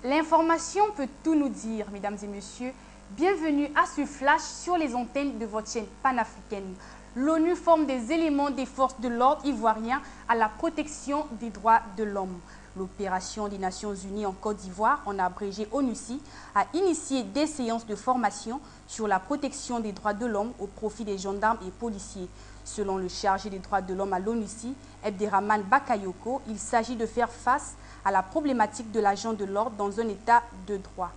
L'information peut tout nous dire, mesdames et messieurs. Bienvenue à ce flash sur les antennes de votre chaîne panafricaine. L'ONU forme des éléments des forces de l'ordre ivoiriens à la protection des droits de l'homme. L'opération des Nations Unies en Côte d'Ivoire, en abrégé ONUCI, a initié des séances de formation sur la protection des droits de l'homme au profit des gendarmes et policiers. Selon le chargé des droits de l'homme à l'ONUCI, Abderrahmane Bakayoko, il s'agit de faire face à la problématique de l'agent de l'ordre dans un état de droit.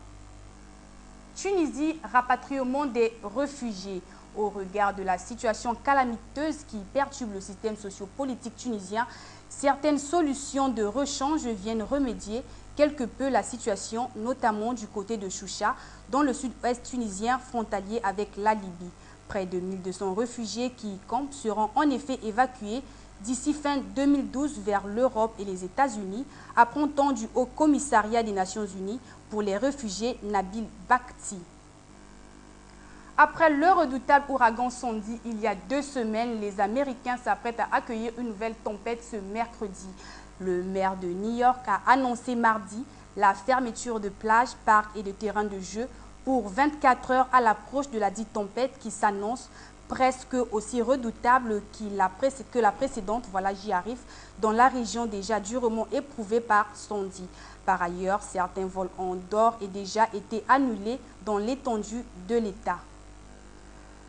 Tunisie, rapatriement des réfugiés. Au regard de la situation calamiteuse qui perturbe le système sociopolitique tunisien, certaines solutions de rechange viennent remédier quelque peu la situation, notamment du côté de Choucha, dans le sud-ouest tunisien frontalier avec la Libye. Près de 1200 réfugiés qui y campent seront en effet évacués d'ici fin 2012 vers l'Europe et les États-Unis, apprend-on du Haut Commissariat des Nations Unies pour les réfugiés Nabil Bakhti. Après le redoutable ouragan Sandy, il y a 2 semaines, les Américains s'apprêtent à accueillir une nouvelle tempête ce mercredi. Le maire de New York a annoncé mardi la fermeture de plages, parcs et de terrains de jeu pour 24 heures à l'approche de la dite tempête qui s'annonce presque aussi redoutable que la précédente, voilà j'y arrive, dans la région déjà durement éprouvée par Sandy. Par ailleurs, certains vols ont d'ores et déjà été annulés dans l'étendue de l'État.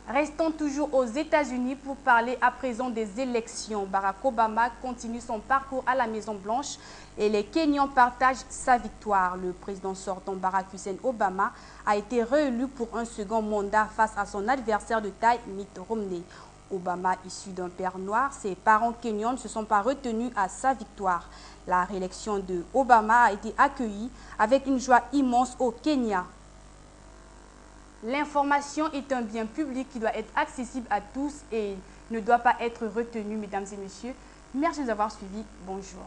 Restons toujours aux États-Unis pour parler à présent des élections. Barack Obama continue son parcours à la Maison-Blanche et les Kenyans partagent sa victoire. Le président sortant Barack Hussein Obama a été réélu pour un second mandat face à son adversaire de taille, Mitt Romney. Obama, issu d'un père noir, ses parents kenyans ne se sont pas retenus à sa victoire. La réélection de Obama a été accueillie avec une joie immense au Kenya. L'information est un bien public qui doit être accessible à tous et ne doit pas être retenu, mesdames et messieurs. Merci de nous avoir suivis. Bonjour.